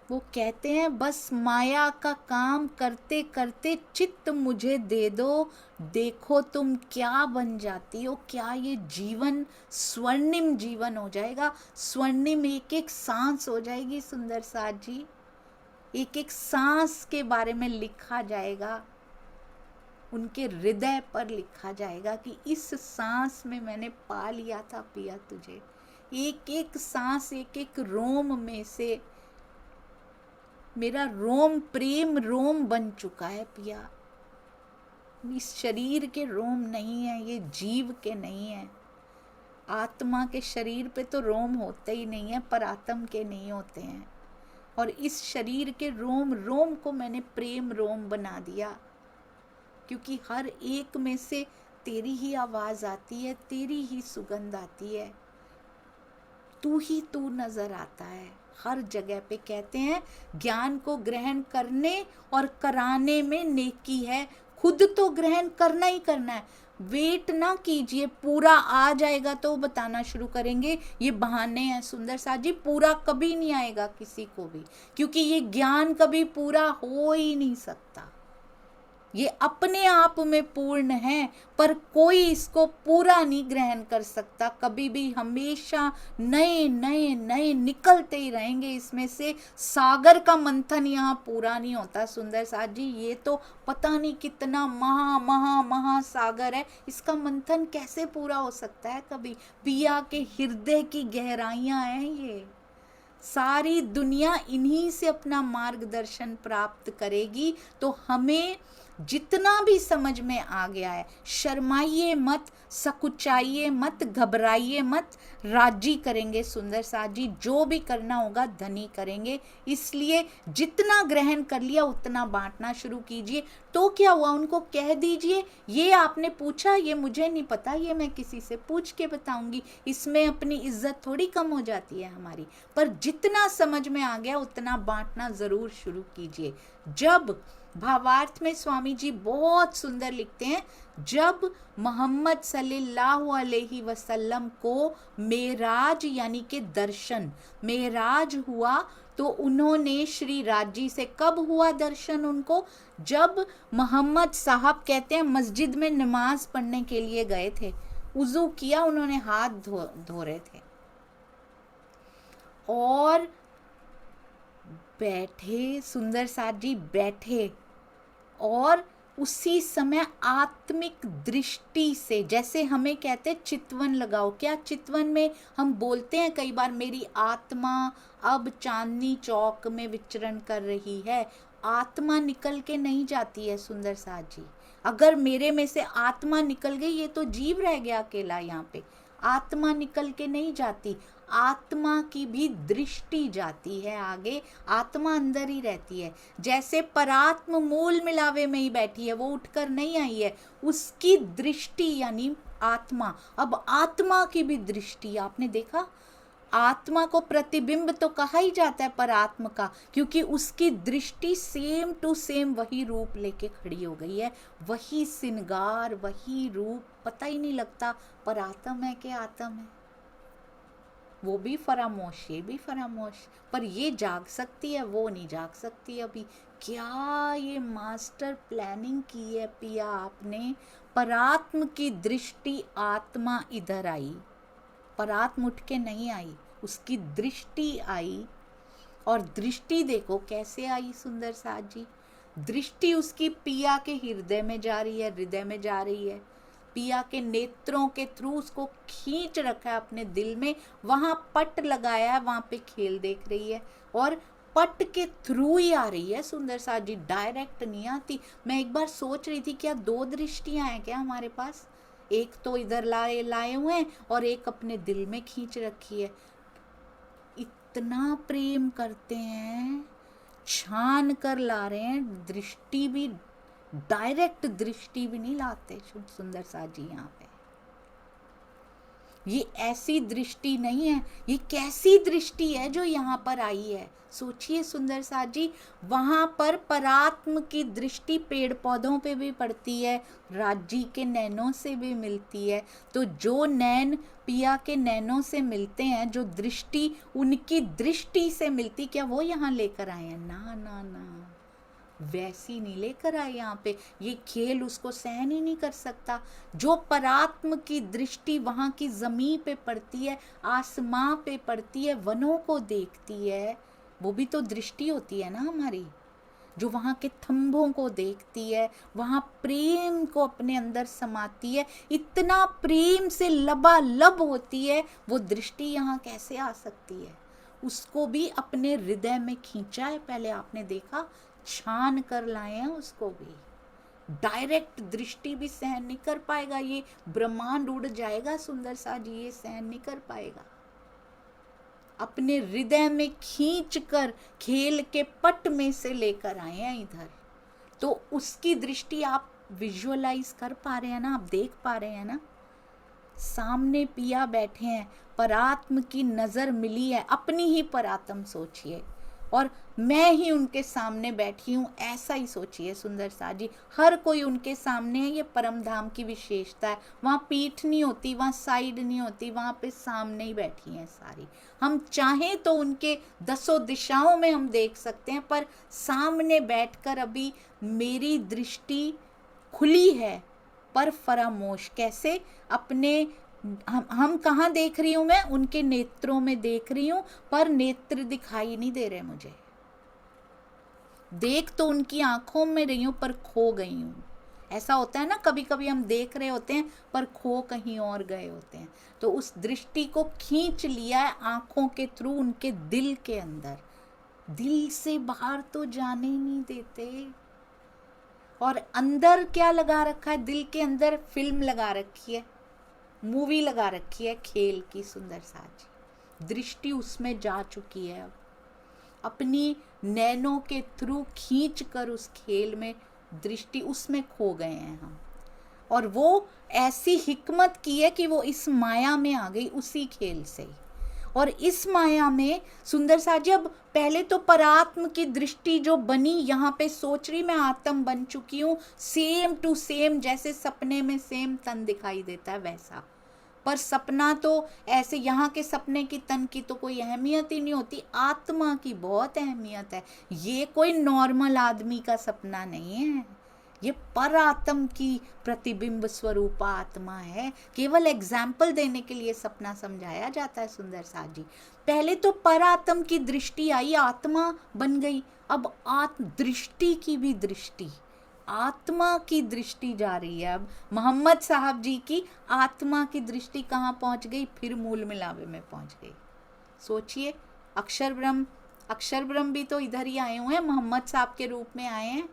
वो कहते हैं बस माया का काम करते करते चित्त मुझे दे दो, देखो तुम क्या बन जाती हो। क्या ये जीवन स्वर्णिम जीवन हो जाएगा, स्वर्णिम एक एक सांस हो जाएगी। सुंदर साथ जी एक एक सांस के बारे में लिखा जाएगा, उनके हृदय पर लिखा जाएगा कि इस सांस में मैंने पा लिया था पिया तुझे। एक एक सांस, एक एक रोम में से मेरा रोम प्रेम रोम बन चुका है पिया। इस शरीर के रोम नहीं है, ये जीव के नहीं है। आत्मा के शरीर पे तो रोम होते ही नहीं है, पर आत्म के नहीं होते हैं। और इस शरीर के रोम रोम को मैंने प्रेम रोम बना दिया, क्योंकि हर एक में से तेरी ही आवाज आती है, तेरी ही सुगंध आती है, तू ही तू नजर आता है हर जगह पे। कहते हैं ज्ञान को ग्रहण करने और कराने में नेकी है, खुद तो ग्रहण करना ही करना है। वेट ना कीजिए पूरा आ जाएगा तो बताना शुरू करेंगे, ये बहाने हैं सुंदर साथ जी। पूरा कभी नहीं आएगा किसी को भी, क्योंकि ये ज्ञान कभी पूरा हो ही नहीं सकता। ये अपने आप में पूर्ण है, पर कोई इसको पूरा नहीं ग्रहण कर सकता कभी भी। हमेशा नए नए नए निकलते ही रहेंगे इसमें से। सागर का मंथन यहाँ पूरा नहीं होता सुंदर साथ जी। ये तो पता नहीं कितना महासागर है, इसका मंथन कैसे पूरा हो सकता है कभी। पिया के हृदय की गहराइयां हैं ये। सारी दुनिया इन्हीं से अपना मार्गदर्शन प्राप्त करेगी। तो हमें जितना भी समझ में आ गया है, शर्माइए मत, सकुचाइए मत, घबराइए मत, राजी करेंगे सुंदर साथ जी। जो भी करना होगा धनी करेंगे, इसलिए जितना ग्रहण कर लिया उतना बांटना शुरू कीजिए। तो क्या हुआ, उनको कह दीजिए ये आपने पूछा, ये मुझे नहीं पता, ये मैं किसी से पूछ के बताऊंगी। इसमें अपनी इज्जत थोड़ी कम हो जाती है हमारी। पर जितना समझ में आ गया उतना बांटना जरूर शुरू कीजिए। जब भावार्थ में स्वामी जी बहुत सुंदर लिखते हैं, जब मोहम्मद सल्लल्लाहु अलैहि वसल्लम को मेराज यानी के दर्शन, मेराज हुआ, तो उन्होंने श्री राज जी से कब हुआ दर्शन उनको, जब मोहम्मद साहब कहते हैं मस्जिद में नमाज पढ़ने के लिए गए थे, उजू किया उन्होंने, हाथ धो रहे थे और बैठे सुंदर साथ जी, बैठे और उसी समय आत्मिक दृष्टि से, जैसे हमें कहते हैं चितवन लगाओ, क्या चितवन में हम बोलते हैं कई बार मेरी आत्मा अब चांदनी चौक में विचरण कर रही है। आत्मा निकल के नहीं जाती है सुंदर साथ जी। अगर मेरे में से आत्मा निकल गई, ये तो जीव रह गया अकेला यहाँ पे, आत्मा निकल के नहीं जाती। आत्मा की भी दृष्टि जाती है आगे, आत्मा अंदर ही रहती है। जैसे परात्म मूल मिलावे में ही बैठी है, वो उठकर नहीं आई है, उसकी दृष्टि यानी आत्मा। अब आत्मा की भी दृष्टि, आपने देखा आत्मा को प्रतिबिंब तो कहा ही जाता है परात्म का, क्योंकि उसकी दृष्टि सेम टू सेम वही रूप लेके खड़ी हो गई है, वही सिंगार, वही रूप, पता ही नहीं लगता परात्म है कि आत्म है। वो भी फरामोश, ये भी फरामोश, पर ये जाग सकती है, वो नहीं जाग सकती अभी। क्या ये मास्टर प्लानिंग की है पिया आपने। परात्म की दृष्टि, आत्मा इधर आई, परात्म उठ के नहीं आई, उसकी दृष्टि आई और दृष्टि देखो कैसे आई सुंदर साथ जी, दृष्टि उसकी पिया के हृदय में जा रही है, हृदय में जा रही है, पिया के नेत्रों के थ्रू उसको खींच रखा है अपने दिल में, वहां पट लगाया है, वहां पे खेल देख रही है और पट के थ्रू ही आ रही है सुंदर साथ जी, डायरेक्ट नहीं आती। मैं एक बार सोच रही थी क्या दो दृष्टियां हैं क्या हमारे पास, एक तो इधर लाए हुए हैं और एक अपने दिल में खींच रखी है। इतना प्रेम करते हैं, छान कर ला रहे हैं, दृष्टि भी, डायरेक्ट दृष्टि भी नहीं लाते सुंदर साथ जी यहाँ पे। ये ऐसी दृष्टि नहीं है, ये कैसी दृष्टि है जो यहाँ पर आई है। सोचिए सुंदर साथ जी, वहां पर परात्म की दृष्टि पेड़ पौधों पे भी पड़ती है, राजी के नैनों से भी मिलती है। तो जो नैन पिया के नैनों से मिलते हैं, जो दृष्टि उनकी दृष्टि से मिलती, क्या वो यहाँ लेकर आए हैं? ना ना ना, वैसी नहीं लेकर आए यहाँ पे। ये खेल उसको सहन ही नहीं कर सकता। जो परात्म की दृष्टि वहां की जमीन पे पड़ती है, आसमां पे पड़ती है, वनों को देखती है, वो भी तो दृष्टि होती है ना हमारी। जो वहां के थंभों को देखती है, वहां प्रेम को अपने अंदर समाती है, इतना प्रेम से लबालब होती है, वो दृष्टि यहाँ कैसे आ सकती है? उसको भी अपने हृदय में खींचा है, पहले आपने देखा, छान कर लाए हैं उसको भी। डायरेक्ट दृष्टि भी सहन नहीं कर पाएगा, ये ब्रह्मांड उड़ जाएगा सुंदर सा जी, ये सहन नहीं कर पाएगा। अपने हृदय में खींच कर खेल के पट में से लेकर आए हैं इधर, तो उसकी दृष्टि आप विजुअलाइज कर पा रहे हैं ना, आप देख पा रहे हैं ना। सामने पिया बैठे हैं, परात्म की नजर मिली है, अपनी ही परात्म सोचिए, और मैं ही उनके सामने बैठी हूँ, ऐसा ही सोचिए सुंदर साथ जी। हर कोई उनके सामने है, ये परम धाम की विशेषता है। वहाँ पीठ नहीं होती, वहाँ साइड नहीं होती, वहाँ पे सामने ही बैठी हैं सारी। हम चाहें तो उनके दसों दिशाओं में हम देख सकते हैं, पर सामने बैठकर अभी मेरी दृष्टि खुली है पर फरामोश। कैसे? अपने हम कहाँ देख रही हूँ? मैं उनके नेत्रों में देख रही हूँ, पर नेत्र दिखाई नहीं दे रहे मुझे। देख तो उनकी आंखों में रही हूँ पर खो गई हूँ। ऐसा होता है ना, कभी कभी हम देख रहे होते हैं पर खो कहीं और गए होते हैं। तो उस दृष्टि को खींच लिया है आंखों के थ्रू उनके दिल के अंदर, दिल से बाहर तो जाने ही नहीं देते। और अंदर क्या लगा रखा है? दिल के अंदर फिल्म लगा रखी है, मूवी लगा रखी है खेल की सुंदर साथ जी। दृष्टि उसमें जा चुकी है, अब अपनी नैनों के थ्रू खींच कर उस खेल में दृष्टि उसमें खो गए हैं हम। और वो ऐसी हिकमत की है कि वो इस माया में आ गई उसी खेल से ही। और इस माया में सुंदर साथ जी, अब पहले तो परात्म की दृष्टि जो बनी, यहाँ पे सोच रही मैं आत्म बन चुकी हूँ, सेम टू सेम, जैसे सपने में सेम तन दिखाई देता है वैसा। पर सपना तो ऐसे, यहाँ के सपने की तन की तो कोई अहमियत ही नहीं होती, आत्मा की बहुत अहमियत है। ये कोई नॉर्मल आदमी का सपना नहीं है, ये पर आत्म की प्रतिबिंब स्वरूप आत्मा है। केवल एग्जाम्पल देने के लिए सपना समझाया जाता है सुंदर साथ जी। पहले तो पर आत्म की दृष्टि आई, आत्मा बन गई, अब आत्म दृष्टि की भी दृष्टि, आत्मा की दृष्टि जा रही है। अब मोहम्मद साहब जी की आत्मा की दृष्टि कहाँ पहुंच गई? फिर मूल मिलावे में पहुंच गई। सोचिए, अक्षर ब्रह्म भी तो इधर ही आए हुए हैं, मोहम्मद साहब के रूप में आए हैं,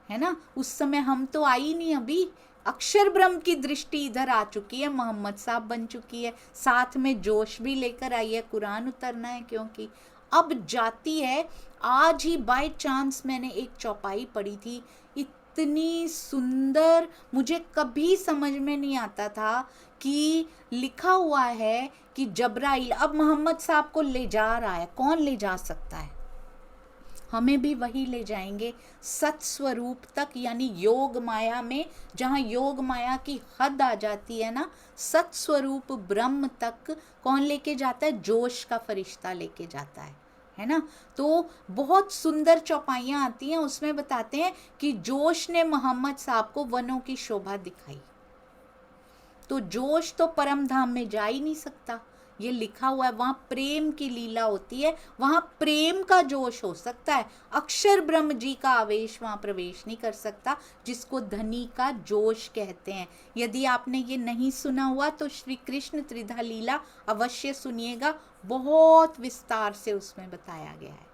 है ना। उस समय हम तो आई नहीं, अभी अक्षर ब्रह्म की दृष्टि इधर आ चुकी है, मोहम्मद साहब बन चुकी है, साथ में जोश भी लेकर आई है, कुरान उतरना है क्योंकि अब जाती है। आज ही बाय चांस मैंने एक चौपाई पढ़ी थी, इतनी सुंदर, मुझे कभी समझ में नहीं आता था कि लिखा हुआ है कि जबराइल अब मोहम्मद साहब को ले जा रहा है। कौन ले जा सकता है? हमें भी वही ले जाएंगे, सत स्वरूप तक, यानी योग माया में, जहाँ योग माया की हद आ जाती है ना, सत स्वरूप ब्रह्म तक कौन लेके जाता है? जोश का फरिश्ता लेके जाता है ना। तो बहुत सुंदर चौपाइयाँ आती हैं, उसमें बताते हैं कि जोश ने मोहम्मद साहब को वनों की शोभा दिखाई। तो जोश तो परम धाम में जा ही नहीं सकता, ये लिखा हुआ है, वहाँ प्रेम की लीला होती है, वहाँ प्रेम का जोश हो सकता है। अक्षर ब्रह्म जी का आवेश वहाँ प्रवेश नहीं कर सकता, जिसको धनी का जोश कहते हैं। यदि आपने ये नहीं सुना हुआ तो श्री कृष्ण त्रिधा लीला अवश्य सुनिएगा, बहुत विस्तार से उसमें बताया गया है।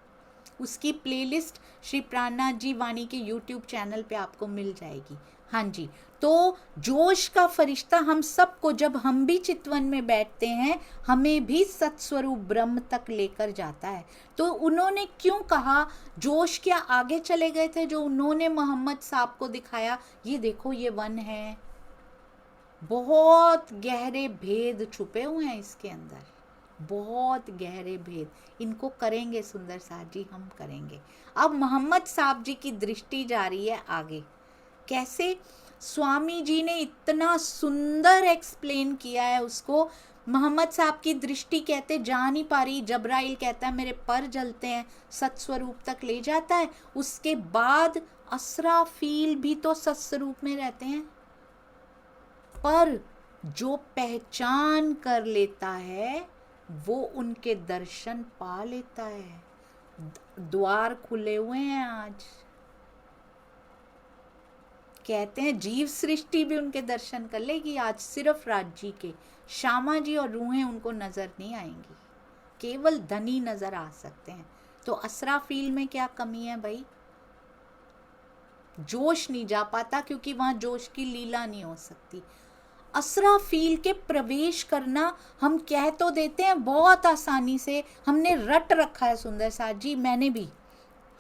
उसकी प्लेलिस्ट श्री प्राणनाथ जी वाणी के यूट्यूब चैनल पे आपको मिल जाएगी। हाँ जी, तो जोश का फरिश्ता हम सबको, जब हम भी चितवन में बैठते हैं, हमें भी सत्स्वरूप ब्रह्म तक लेकर जाता है। तो उन्होंने क्यों कहा जोश, क्या आगे चले गए थे जो उन्होंने मोहम्मद साहब को दिखाया, ये देखो ये वन है, बहुत गहरे भेद छुपे हुए हैं इसके अंदर, बहुत गहरे भेद। इनको करेंगे सुंदर साहब जी, हम करेंगे। अब मोहम्मद साहब जी की दृष्टि जा रही है आगे, कैसे स्वामी जी ने इतना सुंदर एक्सप्लेन किया है उसको। मोहम्मद साहब की दृष्टि कहते जा नहीं पा रही, जबराइल कहता है मेरे पर जलते हैं, सत्स्वरूप तक ले जाता है। उसके बाद असराफील भी तो सत्स्वरूप में रहते हैं, पर जो पहचान कर लेता है वो उनके दर्शन पा लेता है। द्वार खुले हुए हैं आज, कहते हैं जीव सृष्टि भी उनके दर्शन कर लेगी आज, सिर्फ राजी के श्यामा जी और रूहें उनको नजर नहीं आएंगी, केवल धनी नजर आ सकते हैं। तो असराफील में क्या कमी है भाई, जोश नहीं जा पाता क्योंकि वहां जोश की लीला नहीं हो सकती। असराफील के प्रवेश करना हम कह तो देते हैं बहुत आसानी से, हमने रट रखा है सुंदर साथ जी, मैंने भी,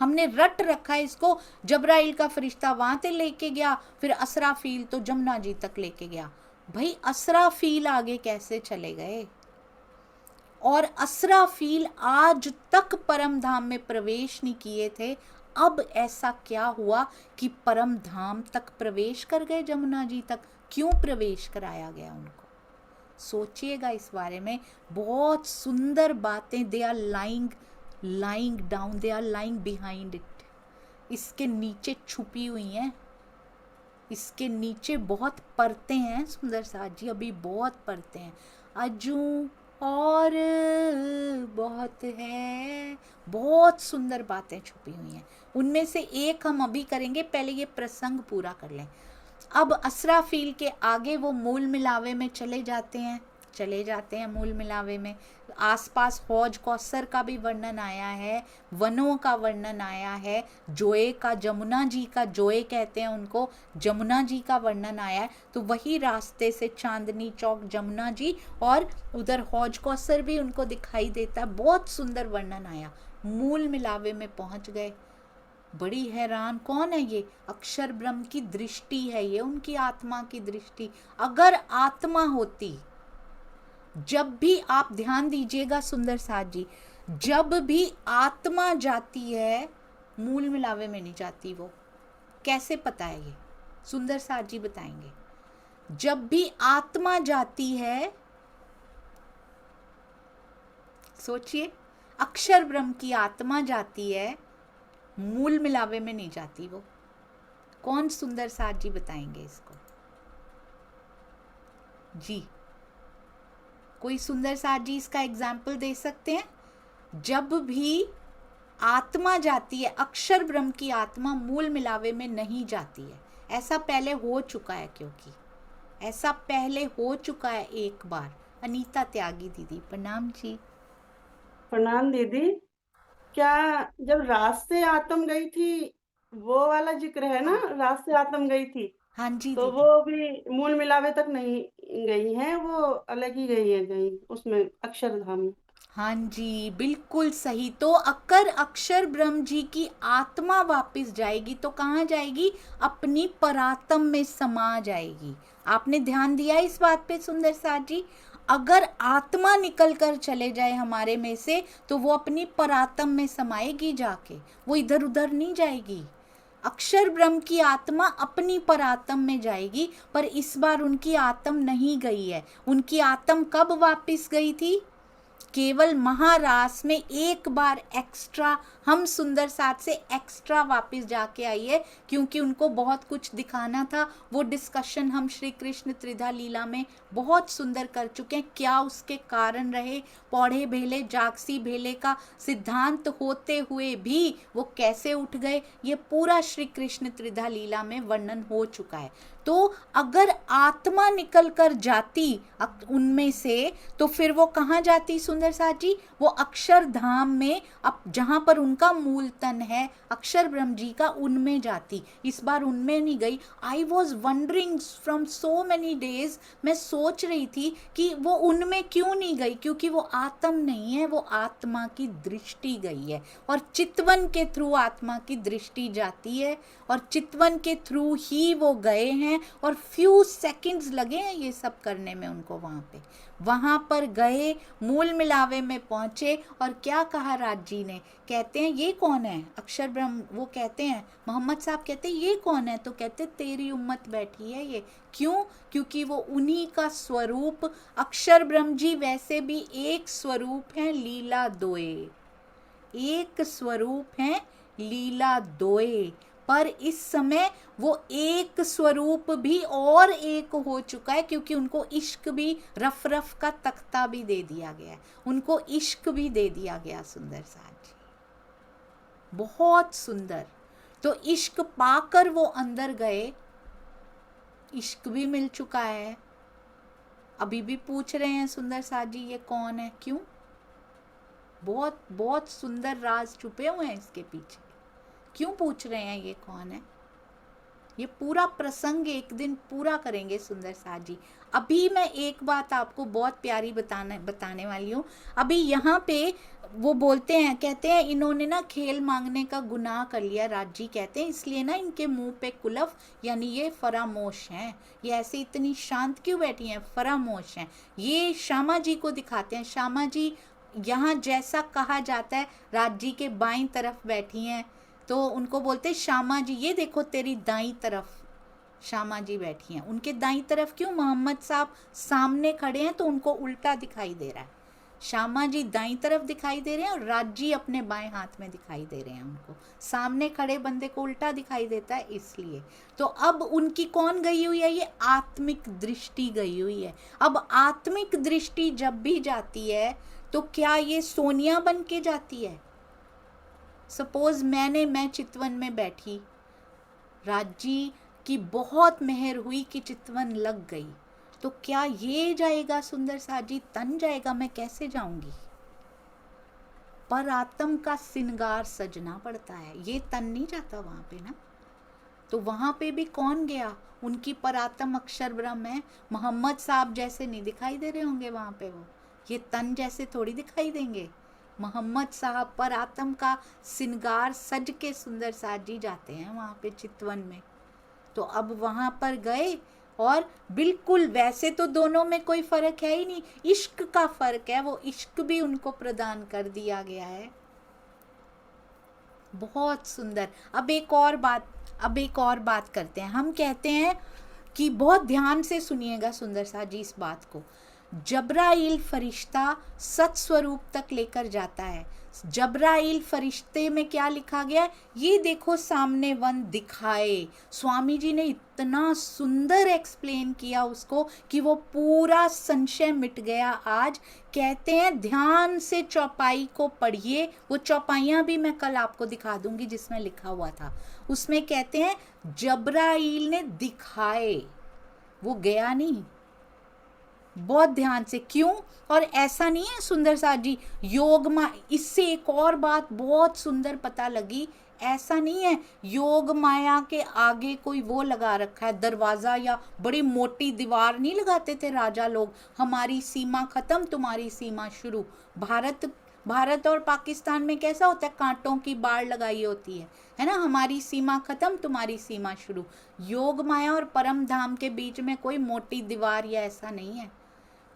हमने रट रखा है इसको। जबराइल का फरिश्ता वहां से लेके गया, फिर असराफील तो जमुना जी तक लेके गया। भाई असराफील आगे कैसे चले गए, और असराफील आज तक परम धाम में प्रवेश नहीं किए थे, अब ऐसा क्या हुआ कि परम धाम तक प्रवेश कर गए, जमुना जी तक क्यों प्रवेश कराया गया उनको? सोचिएगा इस बारे में, बहुत सुंदर बातें, they are lying down, they are lying behind it, इसके नीचे छुपी हुई हैं, इसके नीचे बहुत परतें हैं सुंदर साथ जी, अभी बहुत परतें हैं, अजू और बहुत है, बहुत सुंदर बातें छुपी हुई हैं। उनमें से एक हम अभी करेंगे, पहले ये प्रसंग पूरा कर लें। अब असराफील के आगे वो मूल मिलावे में चले जाते हैं मूल मिलावे में। आसपास हौज कौसर का भी वर्णन आया है, वनों का वर्णन आया है, जोए का, जमुना जी का, जोए कहते हैं उनको, जमुना जी का वर्णन आया है। तो वही रास्ते से चांदनी चौक, जमुना जी, और उधर हौज कौसर भी उनको दिखाई देता है, बहुत सुंदर वर्णन आया। मूल मिलावे में पहुंच गए, बड़ी हैरान, कौन है ये? अक्षर ब्रह्म की दृष्टि है ये, उनकी आत्मा की दृष्टि। अगर आत्मा होती, जब भी आप ध्यान दीजिएगा सुंदर साथ जी, जब भी आत्मा जाती है मूल मिलावे में नहीं जाती। वो कैसे पता है ये? सुंदर साथ जी बताएंगे। जब भी आत्मा जाती है, सोचिए, अक्षर ब्रह्म की आत्मा जाती है, मूल मिलावे में नहीं जाती वो। कौन सुंदर साथ जी बताएंगे इसको? जी, कोई सुंदर साथ जी इसका एग्जाम्पल दे सकते हैं? जब भी आत्मा जाती है, अक्षर ब्रह्म की आत्मा मूल मिलावे में नहीं जाती है। ऐसा पहले हो चुका है, क्योंकि ऐसा पहले हो चुका है एक बार। अनीता त्यागी दीदी, प्रणाम जी। प्रणाम दीदी। क्या जब रात से आत्म गई थी, वो वाला जिक्र है ना, रात से आत्म गई थी, हाँ जी तो दीदी। वो भी मूल मिलावे तक नहीं गई हैं, वो अलग ही गई है, गई उसमें अक्षरधाम में। हाँ जी, बिल्कुल सही। तो अगर अक्षर ब्रह्म जी की आत्मा वापस जाएगी तो कहाँ जाएगी? अपनी परात्म में समा जाएगी। आपने ध्यान दिया इस बात पे सुंदर साथ जी? अगर आत्मा निकल कर चले जाए हमारे में से, तो वो अपनी परात्म में समाएगी जाके, वो इधर उधर नहीं जाएगी। अक्षर ब्रह्म की आत्मा अपनी परात्म में जाएगी, पर इस बार उनकी आत्म नहीं गई है। उनकी आत्म कब वापस गई थी? केवल महारास में एक बार एक्स्ट्रा हम सुंदर साथ से एक्स्ट्रा वापस जाके आई है, क्योंकि उनको बहुत कुछ दिखाना था। वो डिस्कशन हम श्री कृष्ण त्रिधा लीला में बहुत सुंदर कर चुके हैं, क्या उसके कारण रहे, पौड़े भेले जागसी भेले का सिद्धांत होते हुए भी वो कैसे उठ गए, ये पूरा श्री कृष्ण त्रिधा लीला में वर्णन हो चुका है। तो अगर आत्मा निकल कर जाती उनमें से, तो फिर वो कहाँ जाती सुंदर साथ जी? वो अक्षरधाम में, अब जहाँ पर उनका मूल तन है अक्षर ब्रह्म जी का, उनमें जाती। इस बार उनमें नहीं गई। I was wondering from so many days, मैं सोच रही थी कि वो उनमें क्यों नहीं गई, क्योंकि वो आत्म नहीं है, वो आत्मा की दृष्टि गई है, और चितवन के थ्रू आत्मा की दृष्टि जाती है, और चितवन के थ्रू ही वो गए हैं, और फ्यू सेकंड्स लगे हैं ये सब करने में उनको। वहाँ पर गए, मूल मिलावे में पहुँचे, और क्या कहा राज जी ने? कहते हैं ये कौन है? अक्षर ब्रह्म, वो कहते हैं, मोहम्मद साहब कहते हैं ये कौन है? तो कहते तेरी उम्मत बैठी है ये। क्यों? क्योंकि वो उन्हीं का स्वरूप, अक्षर ब्रह्म जी वैसे भी एक स्वरूप हैं, लीला दोए, एक स्वरूप हैं, लीला दोए, पर इस समय वो एक स्वरूप भी और एक हो चुका है, क्योंकि उनको इश्क भी, रफ रफ का तख्ता भी दे दिया गया है, उनको इश्क भी दे दिया गया। सुंदर साथ जी, बहुत सुंदर। तो इश्क पाकर वो अंदर गए, इश्क भी मिल चुका है। अभी भी पूछ रहे हैं सुंदर साथ जी ये कौन है, क्यों? बहुत बहुत सुंदर राज छुपे हुए हैं इसके पीछे। क्यों पूछ रहे हैं ये कौन है? ये पूरा प्रसंग एक दिन पूरा करेंगे सुंदर साथ जी। अभी मैं एक बात आपको बहुत प्यारी बताने वाली हूँ। अभी यहाँ पे वो बोलते हैं, कहते हैं इन्होंने ना खेल मांगने का गुनाह कर लिया, राज जी कहते हैं, इसलिए ना इनके मुंह पे कुलफ, यानी ये फरामोश हैं, ये ऐसे इतनी शांत क्यों बैठी हैं? फरामोश हैं। ये श्यामा जी को दिखाते हैं। श्यामा जी यहाँ जैसा कहा जाता है, राज जी के बाईं तरफ बैठी हैं, तो उनको बोलते हैं श्यामा जी, ये देखो तेरी दाईं तरफ श्यामा जी बैठी हैं। उनके दाईं तरफ क्यों? मोहम्मद साहब सामने खड़े हैं तो उनको उल्टा दिखाई दे रहा है। श्यामा जी दाईं तरफ दिखाई दे रहे हैं और राज जी अपने बाएं हाथ में दिखाई दे रहे हैं। उनको सामने खड़े बंदे को उल्टा दिखाई देता है इसलिए। तो अब उनकी कौन गई हुई है? ये आत्मिक दृष्टि गई हुई है। अब आत्मिक दृष्टि जब भी जाती है तो क्या ये सोनिया बन के जाती है? सपोज मैं चितवन में बैठी, राजी की बहुत मेहर हुई कि चितवन लग गई, तो क्या ये जाएगा सुंदर साथ जी? तन जाएगा, मैं कैसे जाऊंगी? पर आत्म का सिंगार सजना पड़ता है, ये तन नहीं जाता वहां पे ना। तो वहां पे भी कौन गया? उनकी परात्म अक्षर ब्रह्म है। मोहम्मद साहब जैसे नहीं दिखाई दे रहे होंगे वहां पे, वो ये तन जैसे थोड़ी दिखाई देंगे। मोहम्मद साहब पर आत्म का सिंगार सज के सुंदर साथ जी जाते हैं वहाँ पे चितवन में। तो अब वहाँ पर गए और बिल्कुल वैसे तो दोनों में कोई फर्क है ही नहीं, इश्क का फर्क है, वो इश्क भी उनको प्रदान कर दिया गया है। बहुत सुंदर। अब एक और बात करते हैं। हम कहते हैं कि बहुत ध्यान से सुनिएगा सुंदर साथ जी इस बात को। जब्राइल फरिश्ता सत्स्वरूप तक लेकर जाता है। जब्राइल फरिश्ते में क्या लिखा गया है? ये देखो सामने वन दिखाए। स्वामी जी ने इतना सुंदर एक्सप्लेन किया उसको कि वो पूरा संशय मिट गया। आज कहते हैं ध्यान से चौपाई को पढ़िए। वो चौपाइयाँ भी मैं कल आपको दिखा दूंगी जिसमें लिखा हुआ था। उसमें कहते हैं जब्राइल ने दिखाए, वो गया नहीं। बहुत ध्यान से। क्यों? और ऐसा नहीं है सुंदर साथ जी योग माया, इससे एक और बात बहुत सुंदर पता लगी, ऐसा नहीं है योग माया के आगे कोई वो लगा रखा है दरवाजा, या बड़ी मोटी दीवार नहीं लगाते थे राजा लोग, हमारी सीमा खत्म तुम्हारी सीमा शुरू। भारत और पाकिस्तान में कैसा होता है? कांटों की बाड़ लगाई होती है ना, हमारी सीमा खत्म तुम्हारी सीमा शुरू। योग माया और परम धाम के बीच में कोई मोटी दीवार या ऐसा नहीं है।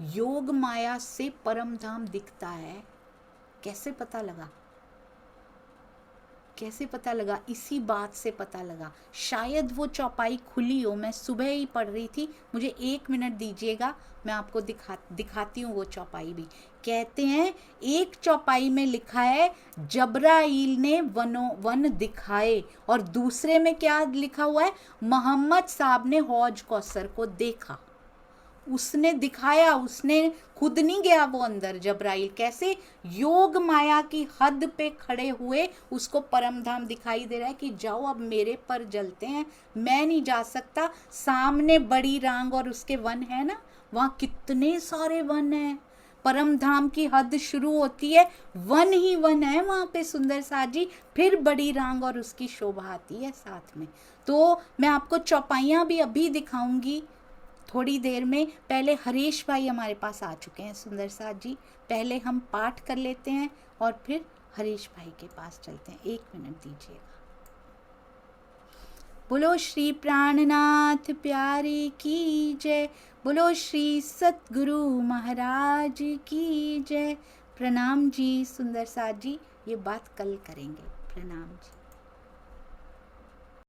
योग माया से परम धाम दिखता है। कैसे पता लगा? कैसे पता लगा? इसी बात से पता लगा। शायद वो चौपाई खुली हो, मैं सुबह ही पढ़ रही थी। मुझे 1 मिनट दीजिएगा, मैं आपको दिखाती हूँ वो चौपाई भी। कहते हैं एक चौपाई में लिखा है जब्राइल ने वन दिखाए, और दूसरे में क्या लिखा हुआ है? मोहम्मद साहब ने हौज कौसर को देखा। उसने दिखाया, उसने खुद नहीं गया वो अंदर। जब्राइल कैसे? योग माया की हद पे खड़े हुए उसको परम धाम दिखाई दे रहा है कि जाओ अब मेरे पर जलते हैं, मैं नहीं जा सकता। सामने बड़ी रांग और उसके वन है ना, वहाँ कितने सारे वन हैं। परम धाम की हद शुरू होती है, वन ही वन है वहाँ पे सुंदर साथ जी, फिर बड़ी रांग और उसकी शोभा आती है साथ में। तो मैं आपको चौपाइयाँ भी अभी दिखाऊंगी थोड़ी देर में। पहले हरीश भाई हमारे पास आ चुके हैं सुंदर साथ जी, पहले हम पाठ कर लेते हैं और फिर हरीश भाई के पास चलते हैं। 1 मिनट दीजिएगा। बोलो श्री प्राणनाथ प्यारे की जय, बोलो श्री सतगुरु महाराज की जय। प्रणाम जी सुंदर साथ जी, ये बात कल करेंगे। प्रणाम जी।